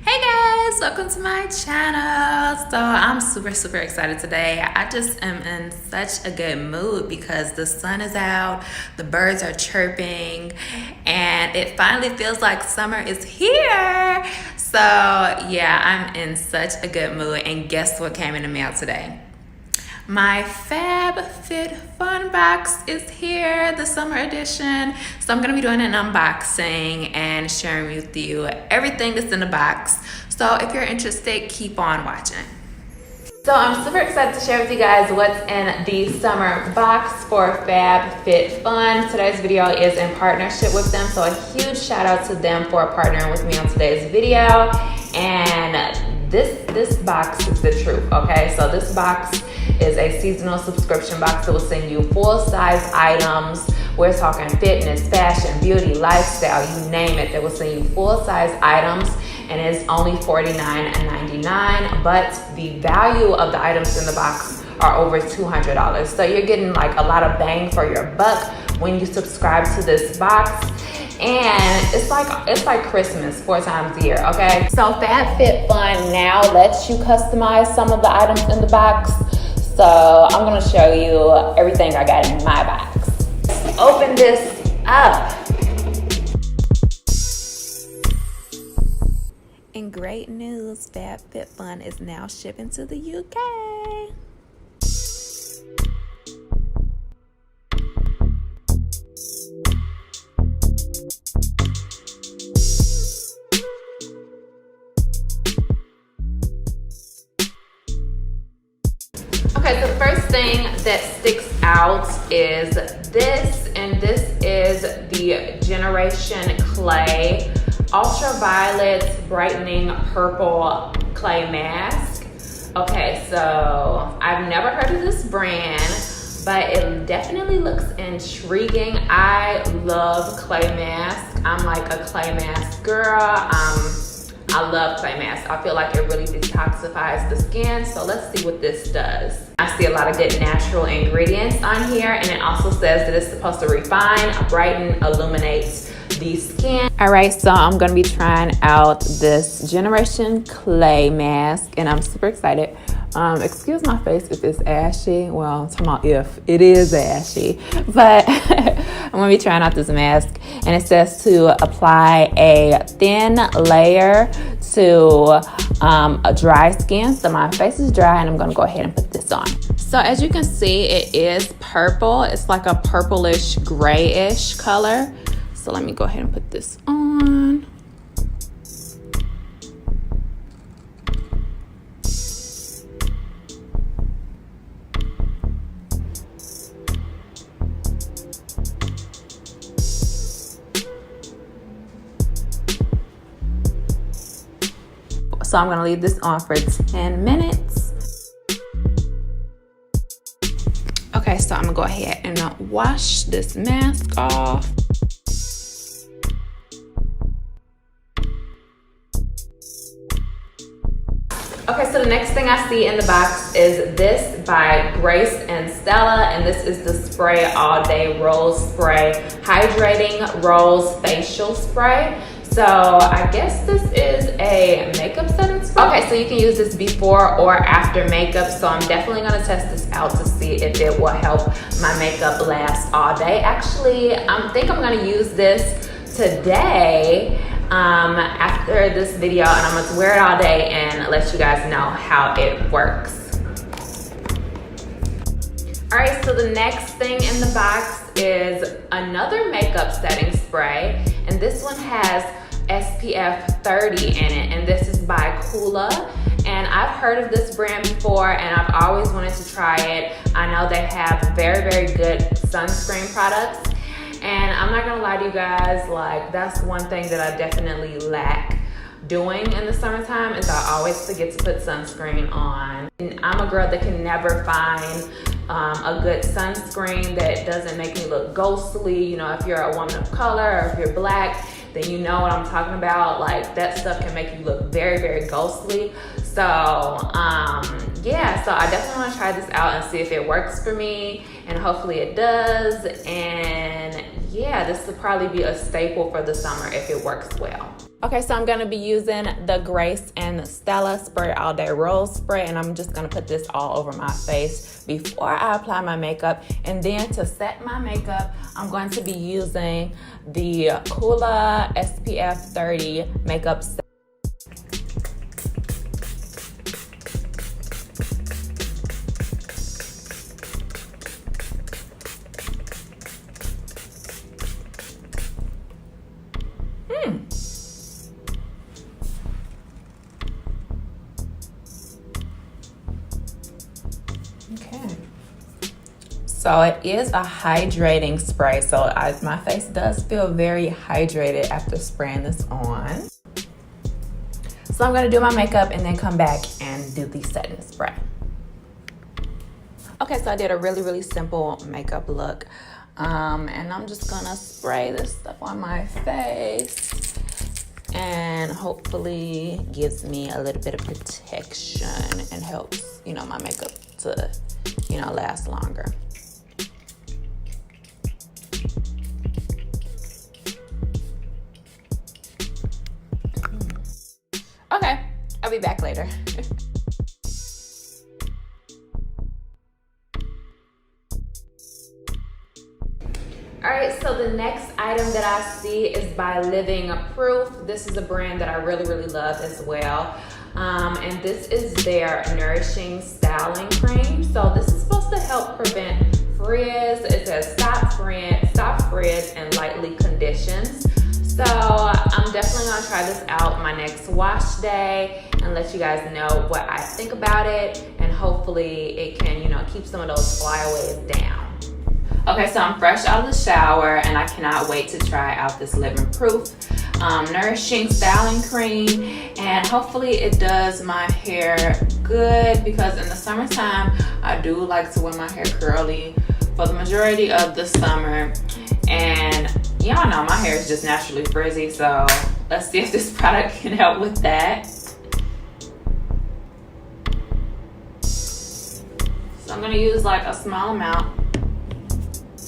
Hey guys, welcome to my channel. So I'm super excited today. I just am in such a good mood because the sun is out, the birds are chirping, and it finally feels like summer is here. So yeah, I'm in such a good mood. And guess what came in the mail today? My FabFitFun box is here, the summer edition. So I'm gonna be doing an unboxing and sharing with you everything that's in the box. So if you're interested, keep on watching. So I'm super excited to share with you guys what's in the summer box for FabFitFun. Today's video is in partnership with them, so a huge shout out to them for partnering with me on today's video. And this box is the truth, okay? So this box is a seasonal subscription box that will send you full-size items. We're talking fitness, fashion, beauty, lifestyle, you name it. They will send you full-size items, and it's only $49.99, but the value of the items in the box are over $200. So you're getting like a lot of bang for your buck when you subscribe to this box. And it's like Christmas 4 times a year, okay? So FabFitFun now lets you customize some of the items in the box. So I'm gonna show you everything I got in my box. Open this up. And great news, FabFitFun is now shipping to the UK. Okay, so the first thing that sticks out is this, and this is the Generation Clay Ultraviolet Brightening Purple Clay Mask. Okay, so I've never heard of this brand, but it definitely looks intriguing. I love clay masks. I'm like a clay mask girl. I love clay masks. I feel like it really detoxifies the skin. So let's see what this does. I see a lot of good natural ingredients on here, and it also says that it's supposed to refine, brighten, illuminate the skin. All right, so I'm gonna be trying out this Generation Clay mask, and I'm super excited. Excuse my face if it's ashy. Well, I'm talking about if it is ashy, but I'm gonna be trying out this mask, and it says to apply a thin layer to a dry skin. So my face is dry, and I'm gonna go ahead and put this on. So as you can see, it is purple. It's like a purplish grayish color. So let me go ahead and put this on. So I'm gonna leave this on for 10 minutes. Okay, so I'm gonna go ahead and wash this mask off. Okay, so the next thing I see in the box is this by Grace and Stella, and this is the Spray All Day Rose Spray Hydrating Rose Facial Spray. So I guess this is a makeup setting spray. Okay, so you can use this before or after makeup. So I'm definitely gonna test this out to see if it will help my makeup last all day. Actually, I think I'm gonna use this today after this video, and I'm gonna wear it all day and let you guys know how it works. All right, so the next thing in the box is another makeup setting spray, and this one has SPF 30 in it, and this is by Kula. And I've heard of this brand before, and I've always wanted to try it. I know they have very good sunscreen products, and I'm not gonna lie to you guys, like that's one thing that I definitely lack doing in the summertime is I always forget to put sunscreen on. And I'm a girl that can never find a good sunscreen that doesn't make me look ghostly. You know, if you're a woman of color or if you're black, then you know what I'm talking about. Like that stuff can make you look very ghostly. So yeah, so I definitely want to try this out and see if it works for me, and hopefully it does. And yeah, this will probably be a staple for the summer if it works well. Okay, so I'm gonna be using the Grace and Stella Spray All Day Rose Spray, and I'm just gonna put this all over my face before I apply my makeup. And then to set my makeup, I'm going to be using the Kula SPF 30 makeup set. Okay, so it is a hydrating spray, so my face does feel very hydrated after spraying this on. So I'm gonna do my makeup and then come back and do the setting spray. Okay, so I did a really simple makeup look, and I'm just gonna spray this stuff on my face, and hopefully gives me a little bit of protection and helps, you know, my makeup to, you know, last longer. Okay, I'll be back later. All right, so the next item that I see is by Living Proof. This is a brand that I really love as well. And this is their Nourishing Styling Cream. So this is supposed to help prevent frizz. It says stop frizz and lightly conditions. So I'm definitely gonna try this out my next wash day and let you guys know what I think about it. And hopefully it can, you know, keep some of those flyaways down. Okay, so I'm fresh out of the shower and I cannot wait to try out this Living Proof Nourishing Styling Cream, and hopefully it does my hair good, because in the summertime I do like to wear my hair curly for the majority of the summer, and y'all know my hair is just naturally frizzy, so let's see if this product can help with that. So I'm gonna use like a small amount.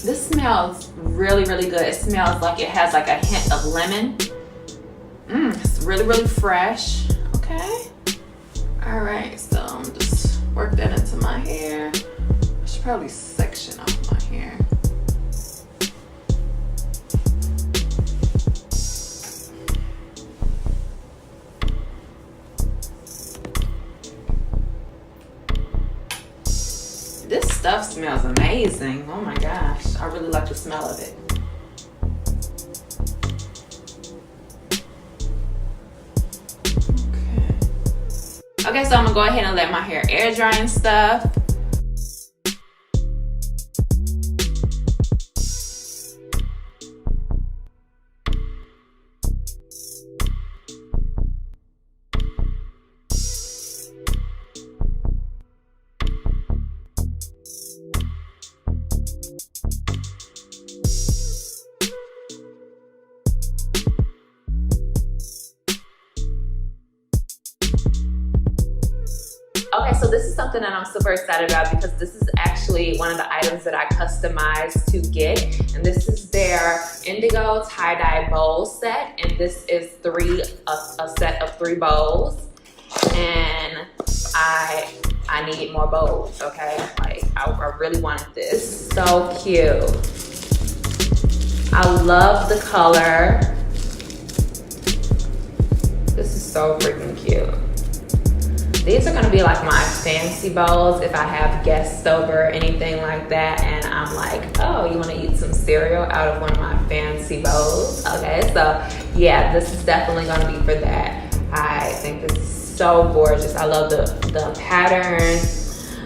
This smells really good. It smells like it has like a hint of lemon. It's really fresh. Okay. All right, so I'm just work that into my hair. I should probably section off my hair. This stuff smells amazing. Oh my gosh, I really like the smell of it. Okay, so I'm gonna go ahead and let my hair air dry and stuff. Okay, so this is something that I'm super excited about, because this is actually one of the items that I customized to get, and this is their Indigo tie-dye bowl set, and this is a set of 3 bowls, and I need more bowls. Okay, like I really wanted this. So cute. I love the color. This is so freaking cute. These are gonna be like my fancy bowls if I have guests over or anything like that, and I'm like, oh, you wanna eat some cereal out of one of my fancy bowls? Okay, so yeah, this is definitely gonna be for that. I think this is so gorgeous. I love the pattern,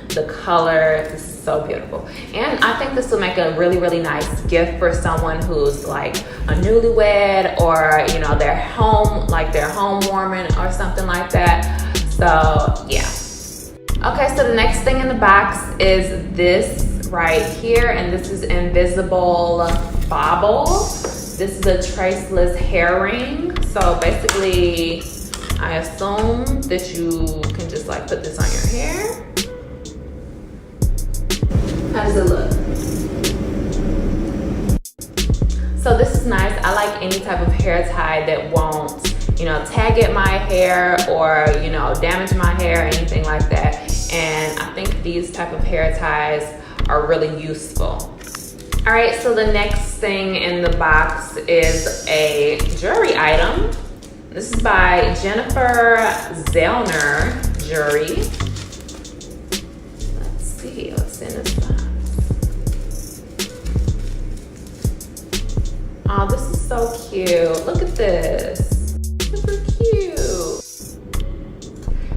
the color. This is so beautiful. And I think this will make a really nice gift for someone who's like a newlywed, or you know, they're homewarming or something like that. So yeah. Okay, so the next thing in the box is this right here, and this is Invisible Bauble. This is a traceless hair ring. So basically, I assume that you can just like put this on your hair. How does it look? So this is nice. I like any type of hair tie that won't, you know, tag at my hair or, you know, damage my hair or anything like that. And I think these type of hair ties are really useful. All right, so the next thing in the box is a jewelry item. This is by Jennifer Zellner Jewelry. Let's see what's in this box. Oh, this is so cute. Look at this. Super cute.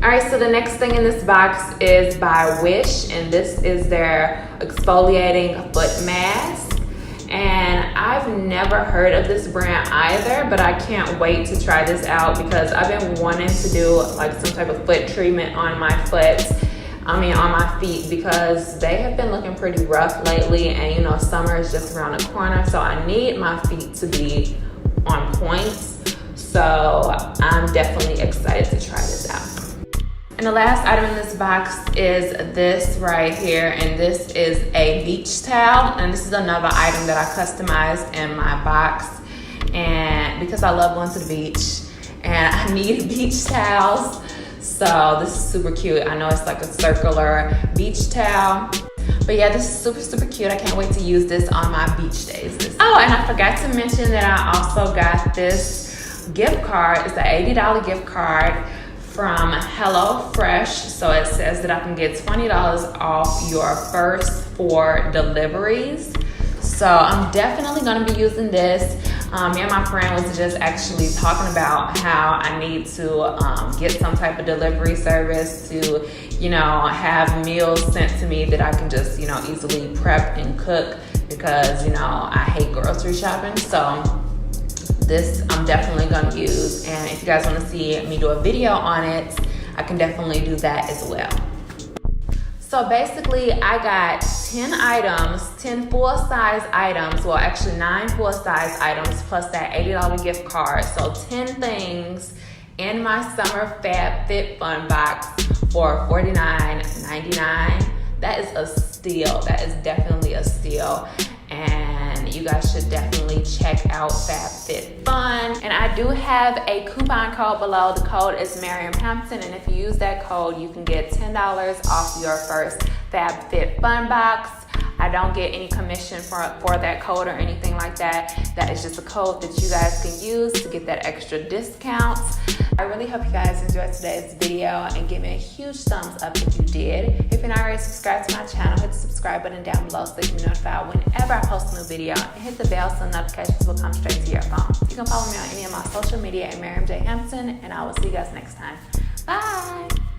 All right, so the next thing in this box is by Wish, and this is their exfoliating foot mask. And I've never heard of this brand either, but I can't wait to try this out because I've been wanting to do like some type of foot treatment on my on my feet, because they have been looking pretty rough lately, and you know, summer is just around the corner, so I need my feet to be on point. So I'm definitely excited to try this out. And the last item in this box is this right here, and this is a beach towel, and this is another item that I customized in my box, and because I love going to the beach and I need beach towels, so this is super cute. I know it's like a circular beach towel, but yeah, this is super, super cute. I can't wait to use this on my beach days. Oh, and I forgot to mention that I also got this gift card. It's an $80 gift card from HelloFresh. So it says that I can get $20 off your first 4 deliveries. So I'm definitely gonna be using this. Me and my friend was just actually talking about how I need to get some type of delivery service to, you know, have meals sent to me that I can just, you know, easily prep and cook, because, you know, I hate grocery shopping. So this I'm definitely gonna use, and if you guys wanna see me do a video on it, I can definitely do that as well. So basically I got 10 items, 10 full-size items, well actually 9 full-size items plus that $80 gift card. So 10 things in my summer FabFitFun box for $49.99. That is a steal. That is definitely a steal. And you guys should definitely check out FabFitFun. And I do have a coupon code below. The code is Miriam Hampton, and if you use that code, you can get $10 off your first FabFitFun box. I don't get any commission for that code or anything like that. That is just a code that you guys can use to get that extra discount. I really hope you guys enjoyed today's video, and give me a huge thumbs up if you did. If you're not already subscribed to my channel, hit the subscribe button down below so that you can be notified whenever I post a new video, and hit the bell so notifications will come straight to your phone. You can follow me on any of my social media at Miriam J. Hampton, and I will see you guys next time. Bye!